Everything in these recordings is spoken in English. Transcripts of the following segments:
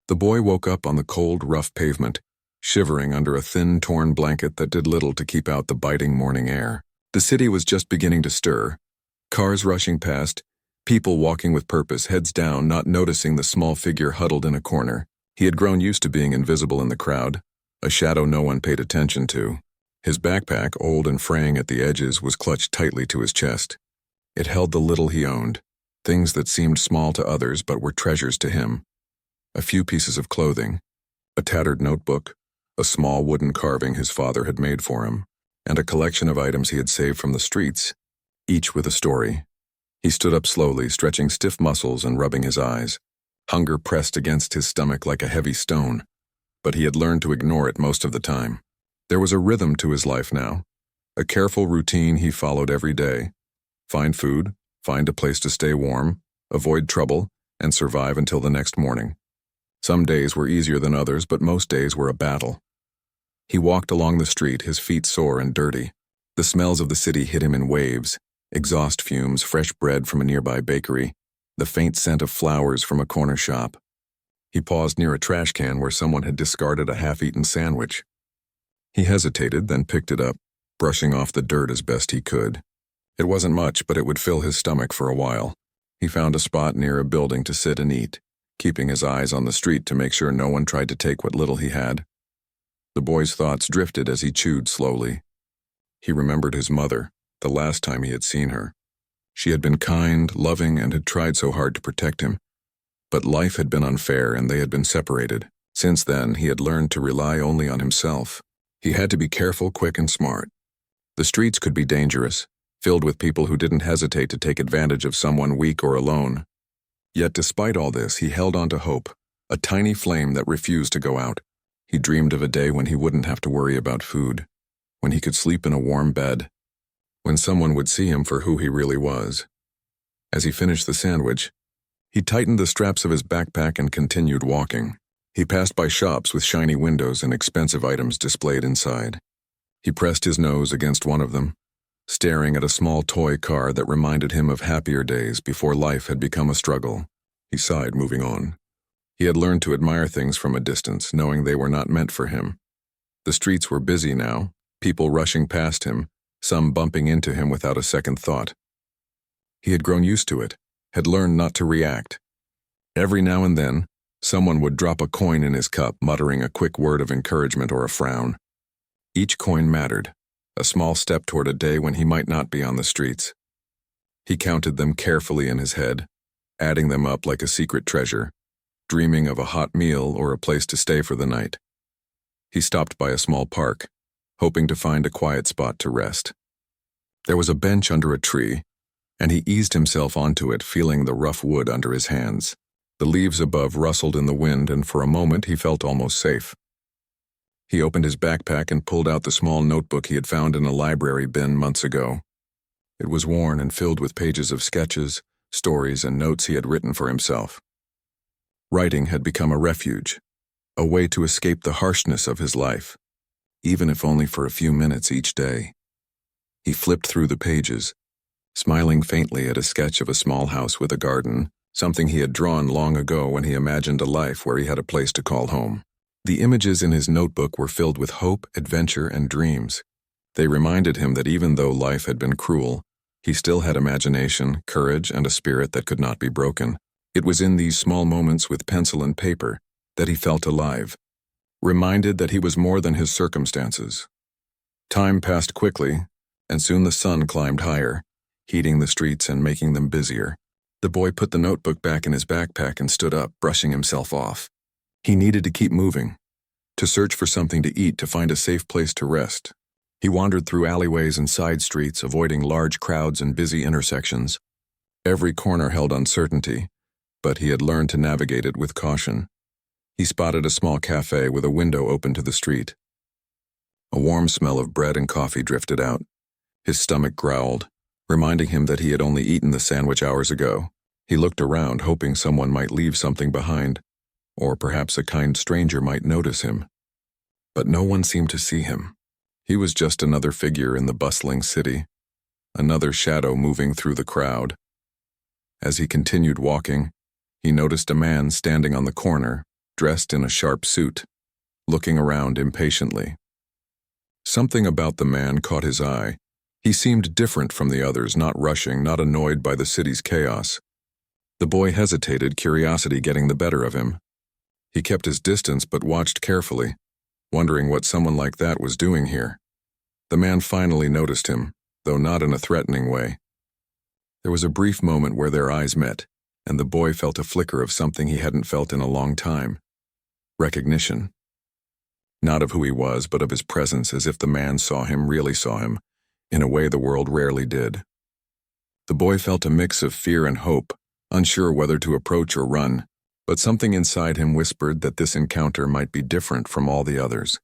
The boy woke up on the cold, rough pavement, shivering under a thin, torn blanket that did little to keep out the biting morning air. The city was just beginning to stir. Cars rushing past, people walking with purpose, heads down, not noticing the small figure huddled in a corner. He had grown used to being invisible in the crowd, a shadow no one paid attention to. His backpack, old and fraying at the edges, was clutched tightly to his chest. It held the little he owned, things that seemed small to others but were treasures to him. A few pieces of clothing, a tattered notebook, a small wooden carving his father had made for him, and a collection of items he had saved from the streets, each with a story. He stood up slowly, stretching stiff muscles and rubbing his eyes. Hunger pressed against his stomach like a heavy stone, but he had learned to ignore it most of the time. There was a rhythm to his life now, a careful routine he followed every day. Find food, find a place to stay warm, avoid trouble, and survive until the next morning. Some days were easier than others, but most days were a battle. He walked along the street, his feet sore and dirty. The smells of the city hit him in waves: exhaust fumes, fresh bread from a nearby bakery, the faint scent of flowers from a corner shop. He paused near a trash can where someone had discarded a half-eaten sandwich. He hesitated, then picked it up, brushing off the dirt as best he could. It wasn't much, but it would fill his stomach for a while. He found a spot near a building to sit and eat, keeping his eyes on the street to make sure no one tried to take what little he had. The boy's thoughts drifted as he chewed slowly. He remembered his mother, the last time he had seen her. She had been kind, loving, and had tried so hard to protect him. But life had been unfair and they had been separated. Since then, he had learned to rely only on himself. He had to be careful, quick, and smart. The streets could be dangerous, filled with people who didn't hesitate to take advantage of someone weak or alone. Yet despite all this, he held on to hope, a tiny flame that refused to go out. He dreamed of a day when he wouldn't have to worry about food, when he could sleep in a warm bed, when someone would see him for who he really was. As he finished the sandwich, he tightened the straps of his backpack and continued walking. He passed by shops with shiny windows and expensive items displayed inside. He pressed his nose against one of them, staring at a small toy car that reminded him of happier days before life had become a struggle. He sighed, moving on. He had learned to admire things from a distance, knowing they were not meant for him. The streets were busy now, people rushing past him, some bumping into him without a second thought. He had grown used to it, had learned not to react. Every now and then, someone would drop a coin in his cup, muttering a quick word of encouragement or a frown. Each coin mattered, a small step toward a day when he might not be on the streets. He counted them carefully in his head, adding them up like a secret treasure, dreaming of a hot meal or a place to stay for the night. He stopped by a small park, hoping to find a quiet spot to rest. There was a bench under a tree, and he eased himself onto it, feeling the rough wood under his hands. The leaves above rustled in the wind, and for a moment he felt almost safe. He opened his backpack and pulled out the small notebook he had found in a library bin months ago. It was worn and filled with pages of sketches, stories, and notes he had written for himself. Writing had become a refuge, a way to escape the harshness of his life, even if only for a few minutes each day. He flipped through the pages, smiling faintly at a sketch of a small house with a garden, something he had drawn long ago when he imagined a life where he had a place to call home. The images in his notebook were filled with hope, adventure, and dreams. They reminded him that even though life had been cruel, he still had imagination, courage, and a spirit that could not be broken. It was in these small moments with pencil and paper that he felt alive, reminded that he was more than his circumstances. Time passed quickly, and soon the sun climbed higher, heating the streets and making them busier. The boy put the notebook back in his backpack and stood up, brushing himself off. He needed to keep moving, to search for something to eat, to find a safe place to rest. He wandered through alleyways and side streets, avoiding large crowds and busy intersections. Every corner held uncertainty, but he had learned to navigate it with caution. He spotted a small cafe with a window open to the street. A warm smell of bread and coffee drifted out. His stomach growled, reminding him that he had only eaten the sandwich hours ago. He looked around, hoping someone might leave something behind, or perhaps a kind stranger might notice him. But no one seemed to see him. He was just another figure in the bustling city, another shadow moving through the crowd. As he continued walking, he noticed a man standing on the corner, dressed in a sharp suit, looking around impatiently. Something about the man caught his eye. He seemed different from the others, not rushing, not annoyed by the city's chaos. The boy hesitated, curiosity getting the better of him. He kept his distance but watched carefully, wondering what someone like that was doing here. The man finally noticed him, though not in a threatening way. There was a brief moment where their eyes met, and the boy felt a flicker of something he hadn't felt in a long time. Recognition. Not of who he was, but of his presence, as if the man saw him, really saw him, in a way the world rarely did. The boy felt a mix of fear and hope, unsure whether to approach or run, but something inside him whispered that this encounter might be different from all the others.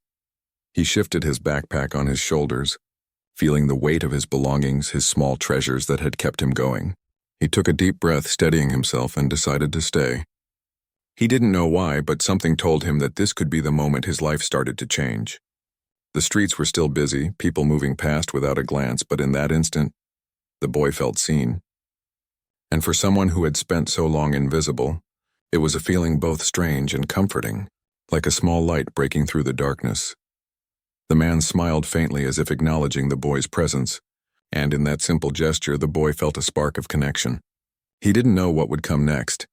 He shifted his backpack on his shoulders, feeling the weight of his belongings, his small treasures that had kept him going. He took a deep breath, steadying himself, and decided to stay. He didn't know why, but something told him that this could be the moment his life started to change. The streets were still busy, people moving past without a glance, but in that instant, the boy felt seen. And for someone who had spent so long invisible, it was a feeling both strange and comforting, like a small light breaking through the darkness. The man smiled faintly as if acknowledging the boy's presence, and in that simple gesture the boy felt a spark of connection. He didn't know what would come next,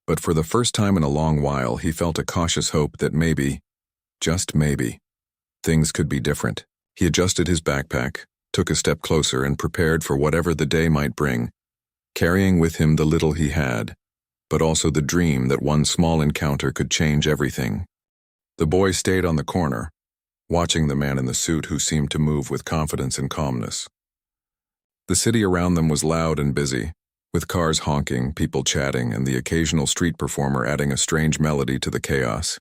but for the first time in a long while he felt a cautious hope that maybe, just maybe, things could be different. He adjusted his backpack, took a step closer, and prepared for whatever the day might bring, carrying with him the little he had, but also the dream that one small encounter could change everything. The boy stayed on the corner, watching the man in the suit who seemed to move with confidence and calmness. The city around them was loud and busy, with cars honking, people chatting, and the occasional street performer adding a strange melody to the chaos.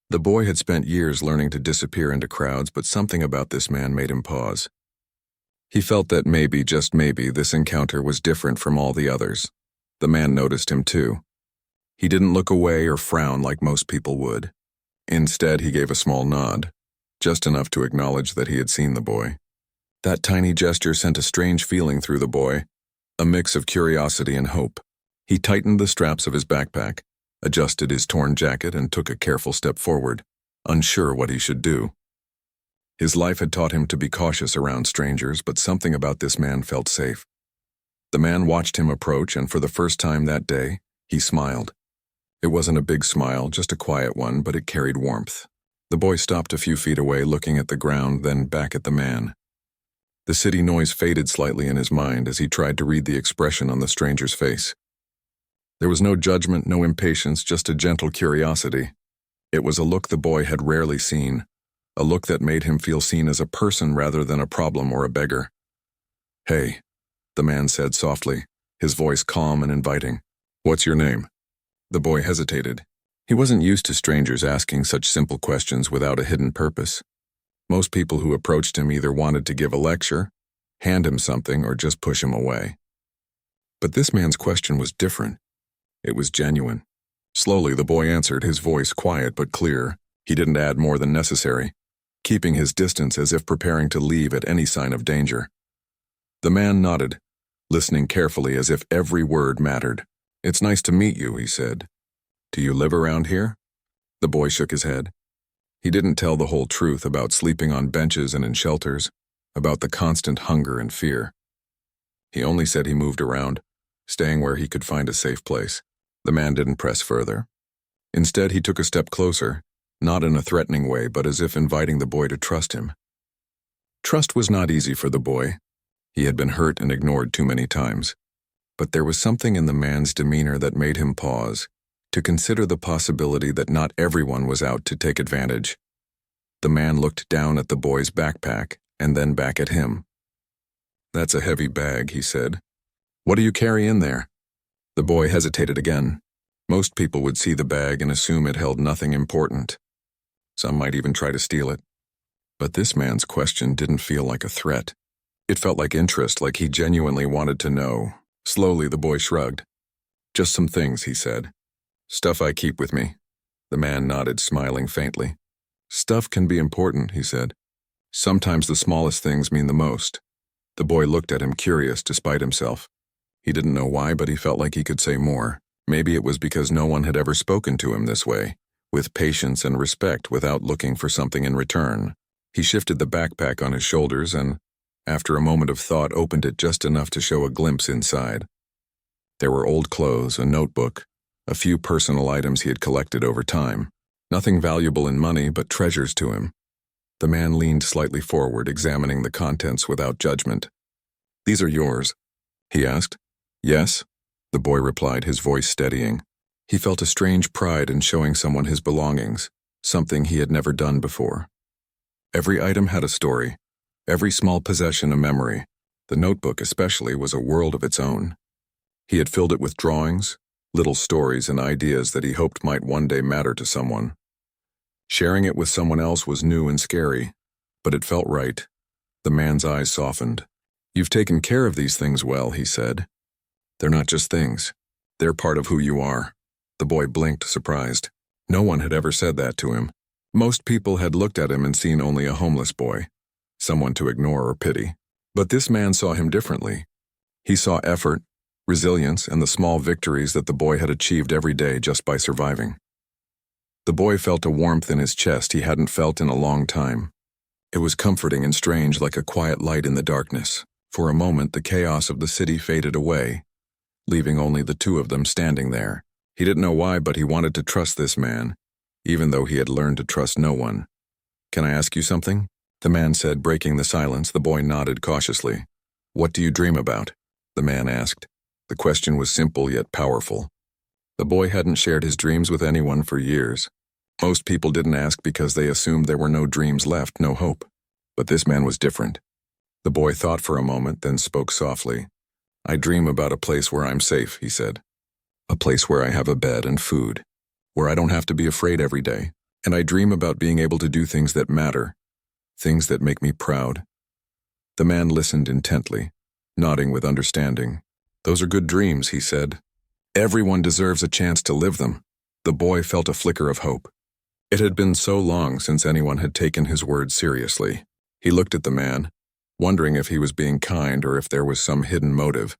The boy had spent years learning to disappear into crowds, but something about this man made him pause. He felt that maybe, just maybe, this encounter was different from all the others. The man noticed him too. He didn't look away or frown like most people would. Instead, he gave a small nod, just enough to acknowledge that he had seen the boy. That tiny gesture sent a strange feeling through the boy, a mix of curiosity and hope. He tightened the straps of his backpack, adjusted his torn jacket, and took a careful step forward, unsure what he should do. His life had taught him to be cautious around strangers, but something about this man felt safe. The man watched him approach, and for the first time that day, he smiled. It wasn't a big smile, just a quiet one, but it carried warmth. The boy stopped a few feet away, looking at the ground, then back at the man. The city noise faded slightly in his mind as he tried to read the expression on the stranger's face. There was no judgment, no impatience, just a gentle curiosity. It was a look the boy had rarely seen, a look that made him feel seen as a person rather than a problem or a beggar. "Hey," the man said softly, his voice calm and inviting. "What's your name?" The boy hesitated. He wasn't used to strangers asking such simple questions without a hidden purpose. Most people who approached him either wanted to give a lecture, hand him something, or just push him away. But this man's question was different. It was genuine. Slowly, the boy answered, his voice quiet but clear. He didn't add more than necessary, keeping his distance as if preparing to leave at any sign of danger. The man nodded, listening carefully as if every word mattered. "It's nice to meet you," he said. "Do you live around here?" The boy shook his head. He didn't tell the whole truth about sleeping on benches and in shelters, about the constant hunger and fear. He only said he moved around, staying where he could find a safe place. The man didn't press further. Instead, he took a step closer, not in a threatening way, but as if inviting the boy to trust him. Trust was not easy for the boy. He had been hurt and ignored too many times. But there was something in the man's demeanor that made him pause, to consider the possibility that not everyone was out to take advantage. The man looked down at the boy's backpack and then back at him. "That's a heavy bag," he said. "What do you carry in there?" The boy hesitated again. Most people would see the bag and assume it held nothing important. Some might even try to steal it. But this man's question didn't feel like a threat. It felt like interest, like he genuinely wanted to know. Slowly, the boy shrugged. "Just some things," he said. "Stuff I keep with me." The man nodded, smiling faintly. "Stuff can be important," he said. "Sometimes the smallest things mean the most." The boy looked at him, curious despite himself. He didn't know why, but he felt like he could say more. Maybe it was because no one had ever spoken to him this way. with patience and respect without looking for something in return. He shifted the backpack on his shoulders and, after a moment of thought, opened it just enough to show a glimpse inside. There were old clothes, a notebook, a few personal items he had collected over time. Nothing valuable in money, but treasures to him. The man leaned slightly forward, examining the contents without judgment. "These are yours?" he asked. "Yes," the boy replied, his voice steadying. He felt a strange pride in showing someone his belongings, something he had never done before. Every item had a story, every small possession a memory. The notebook especially was a world of its own. He had filled it with drawings, little stories and ideas that he hoped might one day matter to someone. Sharing it with someone else was new and scary, but it felt right. The man's eyes softened. "You've taken care of these things well," he said. "They're not just things. They're part of who you are." The boy blinked, surprised. No one had ever said that to him. Most people had looked at him and seen only a homeless boy, someone to ignore or pity. But this man saw him differently. He saw effort, resilience, and the small victories that the boy had achieved every day just by surviving. The boy felt a warmth in his chest he hadn't felt in a long time. It was comforting and strange, like a quiet light in the darkness. For a moment, the chaos of the city faded away, leaving only the two of them standing there. He didn't know why, but he wanted to trust this man, even though he had learned to trust no one. "Can I ask you something?" the man said, breaking the silence. The boy nodded cautiously. "What do you dream about?" the man asked. The question was simple yet powerful. The boy hadn't shared his dreams with anyone for years. Most people didn't ask because they assumed there were no dreams left, no hope. But this man was different. The boy thought for a moment, then spoke softly. "I dream about a place where I'm safe," he said. "A place where I have a bed and food, where I don't have to be afraid every day. And I dream about being able to do things that matter, things that make me proud." The man listened intently, nodding with understanding. "Those are good dreams," he said. "Everyone deserves a chance to live them." The boy felt a flicker of hope. It had been so long since anyone had taken his words seriously. He looked at the man, wondering if he was being kind or if there was some hidden motive.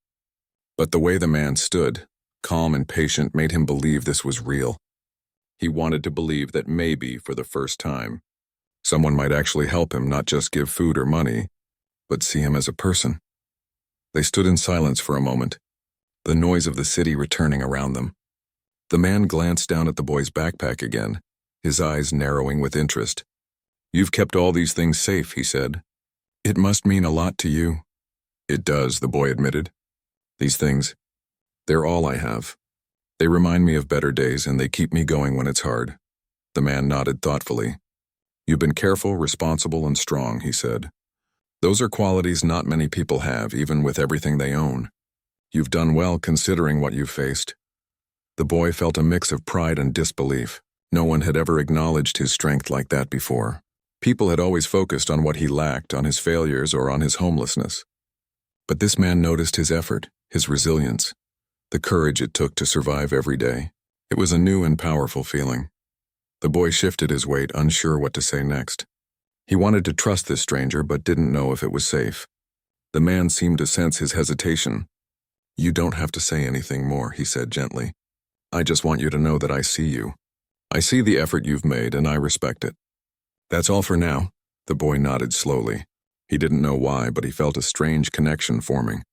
But the way the man stood, calm and patient, made him believe this was real. He wanted to believe that maybe, for the first time, someone might actually help him, not just give food or money, but see him as a person. They stood in silence for a moment, the noise of the city returning around them. The man glanced down at the boy's backpack again, his eyes narrowing with interest. "You've kept all these things safe," he said. "It must mean a lot to you." "It does," the boy admitted. "These things, they're all I have. They remind me of better days and they keep me going when it's hard." The man nodded thoughtfully. "You've been careful, responsible, and strong," he said. "Those are qualities not many people have, even with everything they own. You've done well considering what you've faced." The boy felt a mix of pride and disbelief. No one had ever acknowledged his strength like that before. People had always focused on what he lacked, on his failures or on his homelessness. But this man noticed his effort, his resilience, the courage it took to survive every day. It was a new and powerful feeling. The boy shifted his weight, unsure what to say next. He wanted to trust this stranger, but didn't know if it was safe. The man seemed to sense his hesitation. "You don't have to say anything more," he said gently. "I just want you to know that I see you. I see the effort you've made, and I respect it." "That's all for now," the boy nodded slowly. He didn't know why, but he felt a strange connection forming.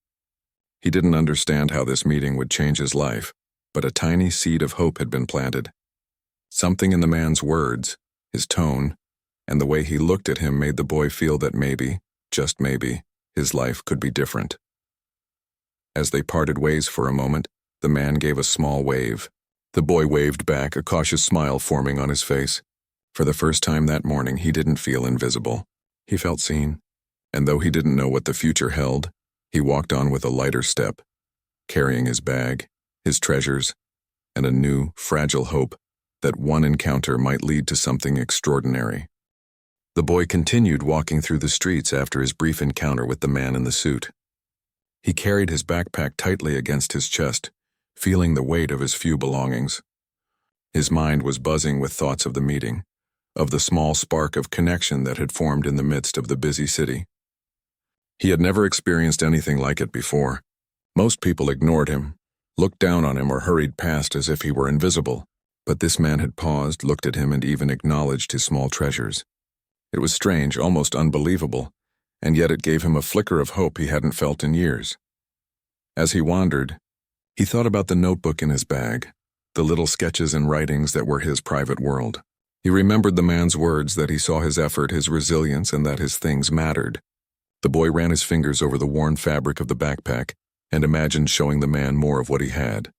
He didn't understand how this meeting would change his life, but a tiny seed of hope had been planted. Something in the man's words, his tone, and the way he looked at him made the boy feel that maybe, just maybe, his life could be different. As they parted ways for a moment, the man gave a small wave. The boy waved back, a cautious smile forming on his face. For the first time that morning, he didn't feel invisible. He felt seen. And though he didn't know what the future held, he walked on with a lighter step, carrying his bag, his treasures, and a new, fragile hope that one encounter might lead to something extraordinary. The boy continued walking through the streets after his brief encounter with the man in the suit. He carried his backpack tightly against his chest, feeling the weight of his few belongings. His mind was buzzing with thoughts of the meeting, of the small spark of connection that had formed in the midst of the busy city. He had never experienced anything like it before. Most people ignored him, looked down on him, or hurried past as if he were invisible. But this man had paused, looked at him, and even acknowledged his small treasures. It was strange, almost unbelievable, and yet it gave him a flicker of hope he hadn't felt in years. As he wandered, he thought about the notebook in his bag, the little sketches and writings that were his private world. He remembered the man's words that he saw his effort, his resilience, and that his things mattered. The boy ran his fingers over the worn fabric of the backpack and imagined showing the man more of what he had.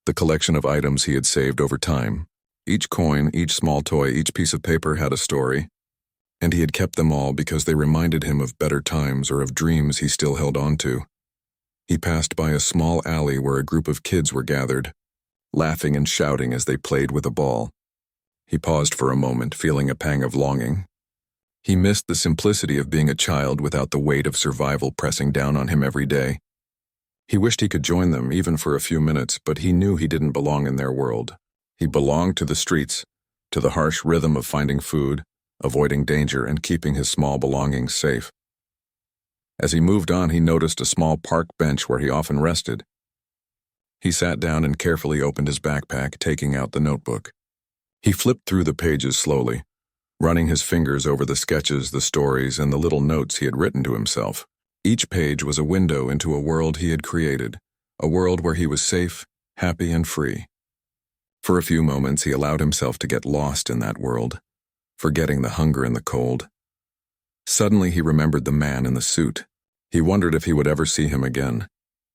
The collection of items he had saved over time. Each coin, each small toy, each piece of paper had a story, and he had kept them all because they reminded him of better times or of dreams he still held on to. He passed by a small alley where a group of kids were gathered, laughing and shouting as they played with a ball. He paused for a moment, feeling a pang of longing. He missed the simplicity of being a child without the weight of survival pressing down on him every day. He wished he could join them, even for a few minutes, but he knew he didn't belong in their world. He belonged to the streets, to the harsh rhythm of finding food, avoiding danger, and keeping his small belongings safe. As he moved on, he noticed a small park bench where he often rested. He sat down and carefully opened his backpack, taking out the notebook. He flipped through the pages slowly, running his fingers over the sketches, the stories, and the little notes he had written to himself. Each page was a window into a world he had created, a world where he was safe, happy, and free. For a few moments, he allowed himself to get lost in that world, forgetting the hunger and the cold. Suddenly, he remembered the man in the suit. He wondered if he would ever see him again,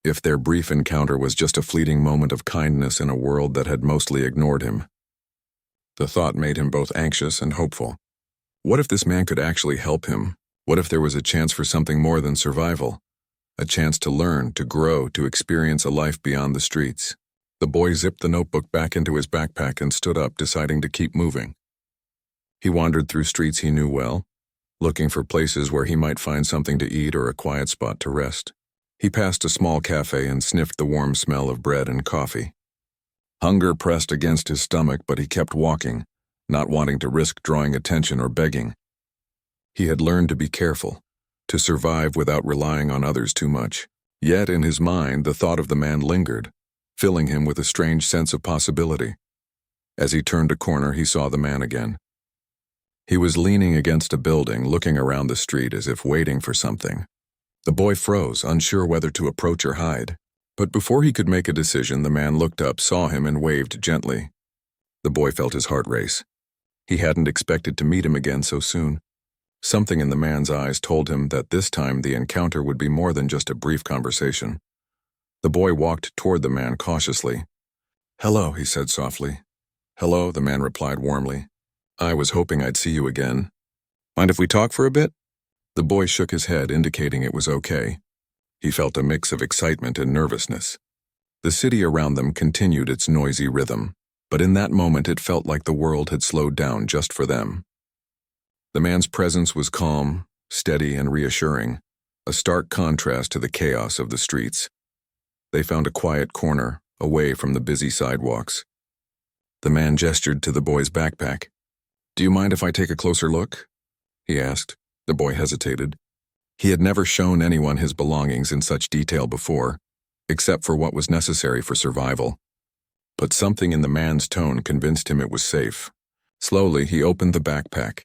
if their brief encounter was just a fleeting moment of kindness in a world that had mostly ignored him. The thought made him both anxious and hopeful. What if this man could actually help him? What if there was a chance for something more than survival? A chance to learn, to grow, to experience a life beyond the streets. The boy zipped the notebook back into his backpack and stood up, deciding to keep moving. He wandered through streets he knew well, looking for places where he might find something to eat or a quiet spot to rest. He passed a small cafe and sniffed the warm smell of bread and coffee. Hunger pressed against his stomach, but he kept walking, not wanting to risk drawing attention or begging. He had learned to be careful, to survive without relying on others too much. Yet in his mind, the thought of the man lingered, filling him with a strange sense of possibility. As he turned a corner, he saw the man again. He was leaning against a building, looking around the street as if waiting for something. The boy froze, unsure whether to approach or hide. But before he could make a decision, the man looked up, saw him, and waved gently. The boy felt his heart race. He hadn't expected to meet him again so soon. Something in the man's eyes told him that this time the encounter would be more than just a brief conversation. The boy walked toward the man cautiously. "Hello," he said softly. "Hello," the man replied warmly. "I was hoping I'd see you again. Mind if we talk for a bit?" The boy shook his head, indicating it was okay. He felt a mix of excitement and nervousness. The city around them continued its noisy rhythm, but in that moment it felt like the world had slowed down just for them. The man's presence was calm, steady, and reassuring, a stark contrast to the chaos of the streets. They found a quiet corner, away from the busy sidewalks. The man gestured to the boy's backpack. "Do you mind if I take a closer look?" he asked. The boy hesitated. He had never shown anyone his belongings in such detail before, except for what was necessary for survival. But something in the man's tone convinced him it was safe. Slowly, he opened the backpack,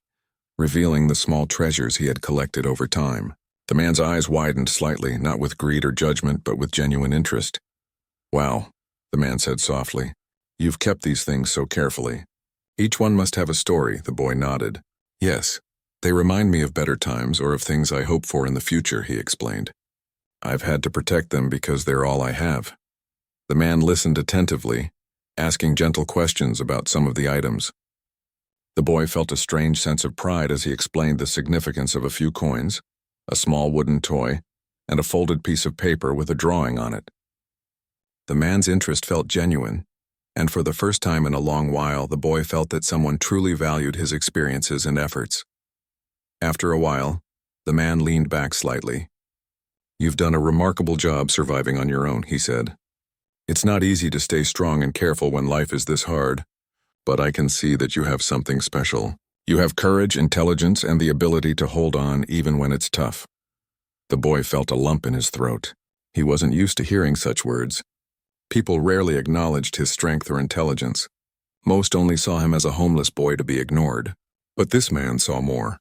revealing the small treasures he had collected over time. The man's eyes widened slightly, not with greed or judgment, but with genuine interest. "Wow," the man said softly. "You've kept these things so carefully. Each one must have a story," the boy nodded. "Yes. They remind me of better times or of things I hope for in the future," he explained. "I've had to protect them because they're all I have." The man listened attentively, asking gentle questions about some of the items. The boy felt a strange sense of pride as he explained the significance of a few coins, a small wooden toy, and a folded piece of paper with a drawing on it. The man's interest felt genuine, and for the first time in a long while, the boy felt that someone truly valued his experiences and efforts. After a while, the man leaned back slightly. "You've done a remarkable job surviving on your own," he said. "It's not easy to stay strong and careful when life is this hard, but I can see that you have something special. You have courage, intelligence, and the ability to hold on even when it's tough." The boy felt a lump in his throat. He wasn't used to hearing such words. People rarely acknowledged his strength or intelligence. Most only saw him as a homeless boy to be ignored. But this man saw more.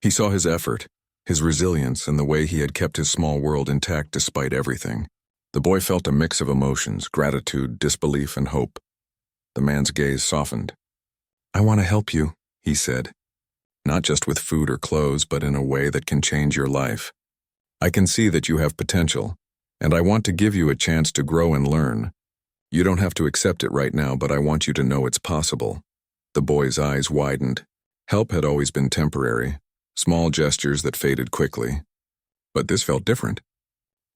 He saw his effort, his resilience, and the way he had kept his small world intact despite everything. The boy felt a mix of emotions, gratitude, disbelief, and hope. The man's gaze softened. "I want to help you," he said. "Not just with food or clothes, but in a way that can change your life. I can see that you have potential, and I want to give you a chance to grow and learn. You don't have to accept it right now, but I want you to know it's possible." The boy's eyes widened. Help had always been temporary, small gestures that faded quickly. But this felt different.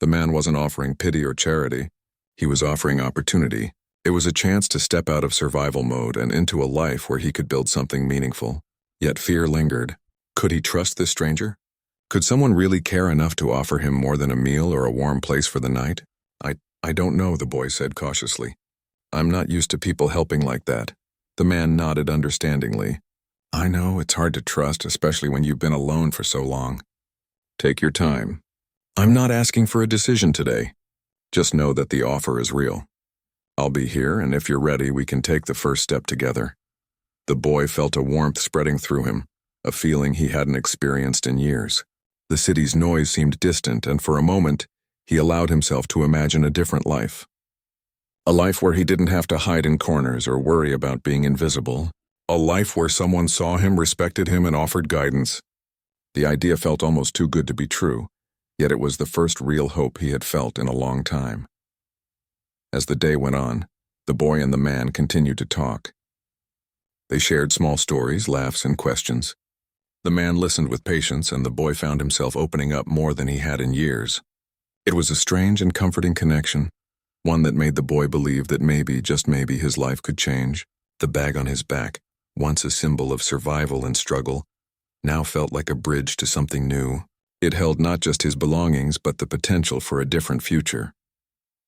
The man wasn't offering pity or charity. He was offering opportunity. It was a chance to step out of survival mode and into a life where he could build something meaningful. Yet fear lingered. Could he trust this stranger? Could someone really care enough to offer him more than a meal or a warm place for the night? I don't know, the boy said cautiously. "I'm not used to people helping like that." The man nodded understandingly. "I know, it's hard to trust, especially when you've been alone for so long. Take your time. I'm not asking for a decision today. Just know that the offer is real. I'll be here, and if you're ready, we can take the first step together." The boy felt a warmth spreading through him, a feeling he hadn't experienced in years. The city's noise seemed distant, and for a moment, he allowed himself to imagine a different life. A life where he didn't have to hide in corners or worry about being invisible. A life where someone saw him, respected him, and offered guidance. The idea felt almost too good to be true, yet it was the first real hope he had felt in a long time. As the day went on, the boy and the man continued to talk. They shared small stories, laughs, and questions. The man listened with patience, and the boy found himself opening up more than he had in years. It was a strange and comforting connection, one that made the boy believe that maybe, just maybe, his life could change. The bag on his back, once a symbol of survival and struggle, now felt like a bridge to something new. It held not just his belongings, but the potential for a different future.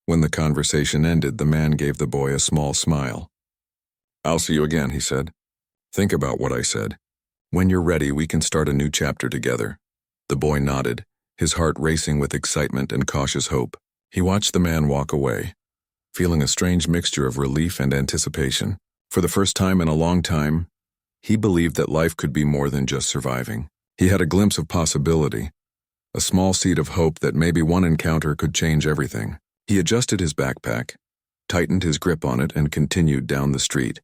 When the conversation ended, the man gave the boy a small smile. "I'll see you again," he said. "Think about what I said. When you're ready, we can start a new chapter together." The boy nodded, his heart racing with excitement and cautious hope. He watched the man walk away, feeling a strange mixture of relief and anticipation. For the first time in a long time, he believed that life could be more than just surviving. He had a glimpse of possibility, a small seed of hope that maybe one encounter could change everything. He adjusted his backpack, tightened his grip on it, and continued down the street,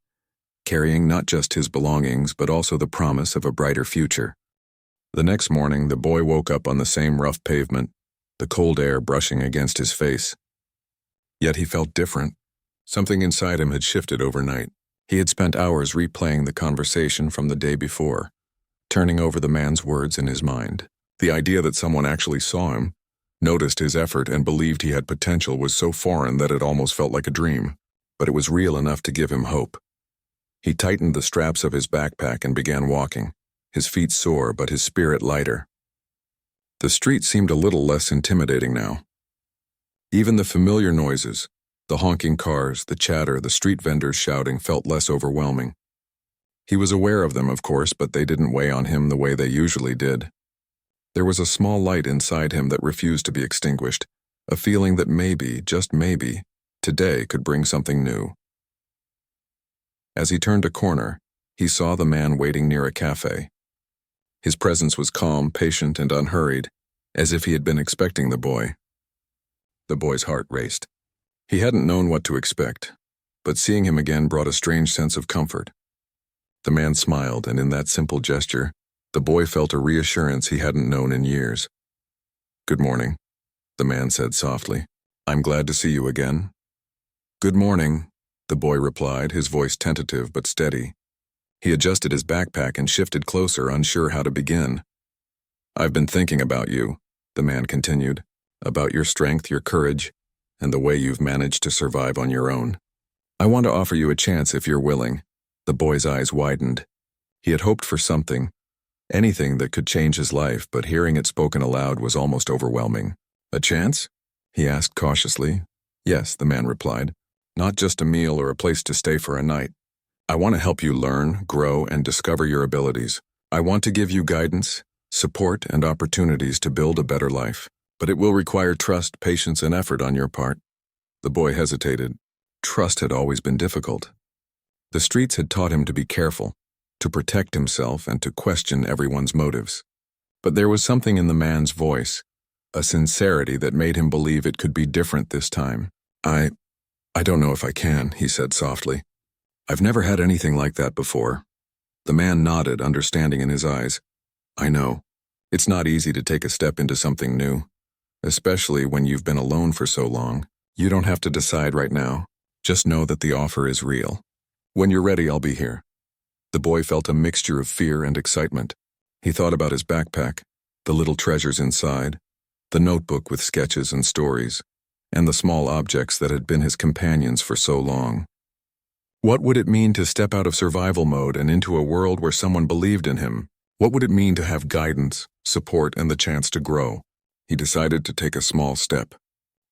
carrying not just his belongings but also the promise of a brighter future. The next morning, the boy woke up on the same rough pavement, the cold air brushing against his face. Yet he felt different. Something inside him had shifted overnight. He had spent hours replaying the conversation from the day before, turning over the man's words in his mind. The idea that someone actually saw him, noticed his effort, and believed he had potential was so foreign that it almost felt like a dream. But it was real enough to give him hope. He tightened the straps of his backpack and began walking, his feet sore but his spirit lighter. The street seemed a little less intimidating now. Even the familiar noises, the honking cars, the chatter, the street vendors shouting, felt less overwhelming. He was aware of them, of course, but they didn't weigh on him the way they usually did. There was a small light inside him that refused to be extinguished, a feeling that maybe, just maybe, today could bring something new. As he turned a corner, he saw the man waiting near a cafe. His presence was calm, patient, and unhurried, as if he had been expecting the boy. The boy's heart raced. He hadn't known what to expect, but seeing him again brought a strange sense of comfort. The man smiled, and in that simple gesture, the boy felt a reassurance he hadn't known in years. "Good morning," the man said softly. "I'm glad to see you again." "Good morning," the boy replied, his voice tentative but steady. He adjusted his backpack and shifted closer, unsure how to begin. "I've been thinking about you," the man continued, "about your strength, your courage, and the way you've managed to survive on your own. I want to offer you a chance if you're willing." The boy's eyes widened. He had hoped for something, anything that could change his life, but hearing it spoken aloud was almost overwhelming. "A chance?" he asked cautiously. "Yes," the man replied. "Not just a meal or a place to stay for a night. I want to help you learn, grow, and discover your abilities. I want to give you guidance, support, and opportunities to build a better life. But it will require trust, patience, and effort on your part." The boy hesitated. Trust had always been difficult. The streets had taught him to be careful, to protect himself, and to question everyone's motives. But there was something in the man's voice, a sincerity that made him believe it could be different this time. I don't know if I can, he said softly. I've never had anything like that before. The man nodded, understanding in his eyes. I know. It's not easy to take a step into something new, especially when you've been alone for so long. You don't have to decide right now. Just know that the offer is real. When you're ready, I'll be here. The boy felt a mixture of fear and excitement. He thought about his backpack, the little treasures inside, the notebook with sketches and stories, and the small objects that had been his companions for so long. What would it mean to step out of survival mode and into a world where someone believed in him? What would it mean to have guidance, support, and the chance to grow? He decided to take a small step.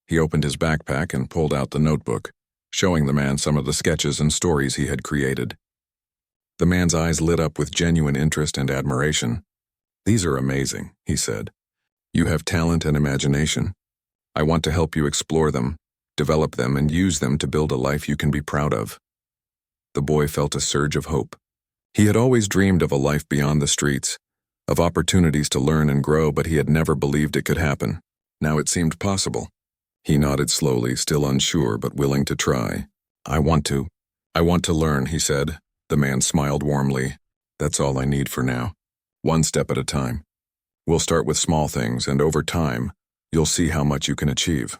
He opened his backpack and pulled out the notebook, showing the man some of the sketches and stories he had created. The man's eyes lit up with genuine interest and admiration. These are amazing, he said. You have talent and imagination. I want to help you explore them, develop them, and use them to build a life you can be proud of. The boy felt a surge of hope. He had always dreamed of a life beyond the streets, of opportunities to learn and grow, but he had never believed it could happen. Now it seemed possible. He nodded slowly, still unsure but willing to try. I want to learn, he said. The man smiled warmly. That's all I need for now. One step at a time. We'll start with small things, and over time, you'll see how much you can achieve.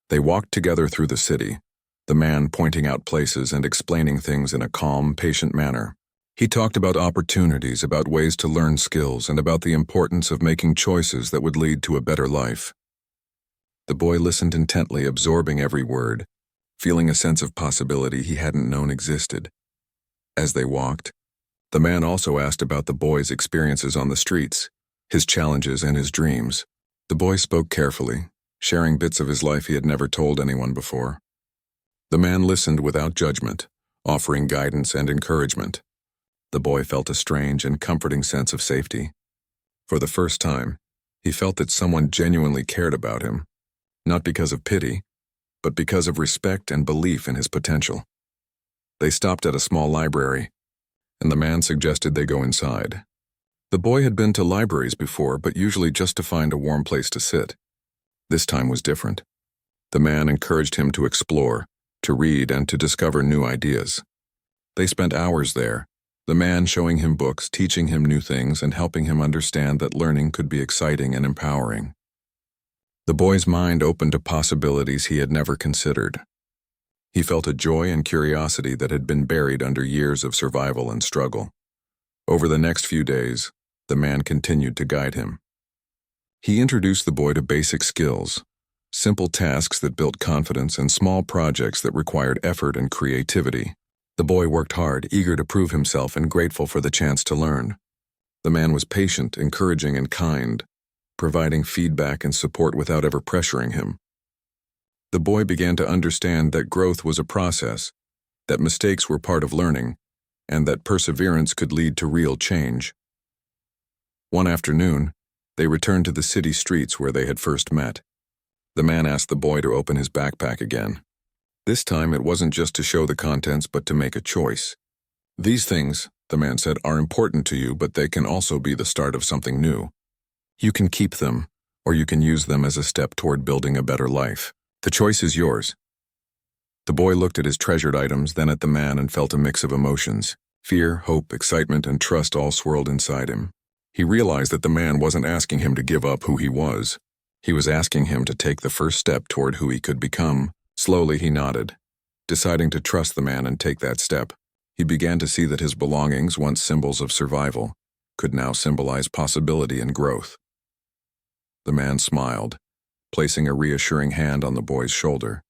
They walked together through the city, the man pointing out places and explaining things in a calm, patient manner. He talked about opportunities, about ways to learn skills, and about the importance of making choices that would lead to a better life. The boy listened intently, absorbing every word, feeling a sense of possibility he hadn't known existed. As they walked, the man also asked about the boy's experiences on the streets, his challenges and his dreams. The boy spoke carefully, sharing bits of his life he had never told anyone before. The man listened without judgment, offering guidance and encouragement. The boy felt a strange and comforting sense of safety. For the first time, he felt that someone genuinely cared about him, not because of pity, but because of respect and belief in his potential. They stopped at a small library, and the man suggested they go inside. The boy had been to libraries before, but usually just to find a warm place to sit. This time was different. The man encouraged him to explore, to read, and to discover new ideas. They spent hours there, the man showing him books, teaching him new things, and helping him understand that learning could be exciting and empowering. The boy's mind opened to possibilities he had never considered. He felt a joy and curiosity that had been buried under years of survival and struggle. Over the next few days, the man continued to guide him. He introduced the boy to basic skills, simple tasks that built confidence, and small projects that required effort and creativity. The boy worked hard, eager to prove himself and grateful for the chance to learn. The man was patient, encouraging, and kind, providing feedback and support without ever pressuring him. The boy began to understand that growth was a process, that mistakes were part of learning, and that perseverance could lead to real change. One afternoon, they returned to the city streets where they had first met. The man asked the boy to open his backpack again. This time it wasn't just to show the contents, but to make a choice. These things, the man said, are important to you, but they can also be the start of something new. You can keep them, or you can use them as a step toward building a better life. The choice is yours. The boy looked at his treasured items, then at the man, and felt a mix of emotions. Fear, hope, excitement, and trust all swirled inside him. He realized that the man wasn't asking him to give up who he was. He was asking him to take the first step toward who he could become. Slowly he nodded, deciding to trust the man and take that step. He began to see that his belongings, once symbols of survival, could now symbolize possibility and growth. The man smiled, placing a reassuring hand on the boy's shoulder.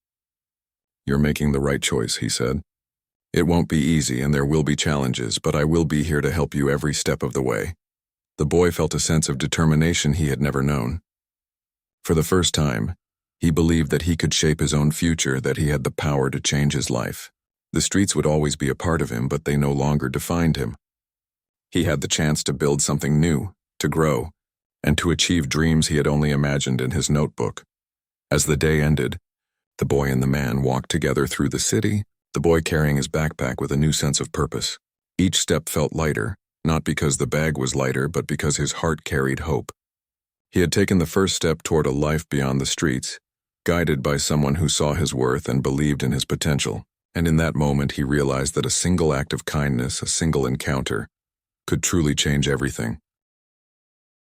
You're making the right choice, he said. It won't be easy and there will be challenges, but I will be here to help you every step of the way. The boy felt a sense of determination he had never known. For the first time, he believed that he could shape his own future, that he had the power to change his life. The streets would always be a part of him, but they no longer defined him. He had the chance to build something new, to grow, and to achieve dreams he had only imagined in his notebook. As the day ended, the boy and the man walked together through the city, the boy carrying his backpack with a new sense of purpose. Each step felt lighter, not because the bag was lighter, but because his heart carried hope. He had taken the first step toward a life beyond the streets, guided by someone who saw his worth and believed in his potential. And in that moment he realized that a single act of kindness, a single encounter, could truly change everything.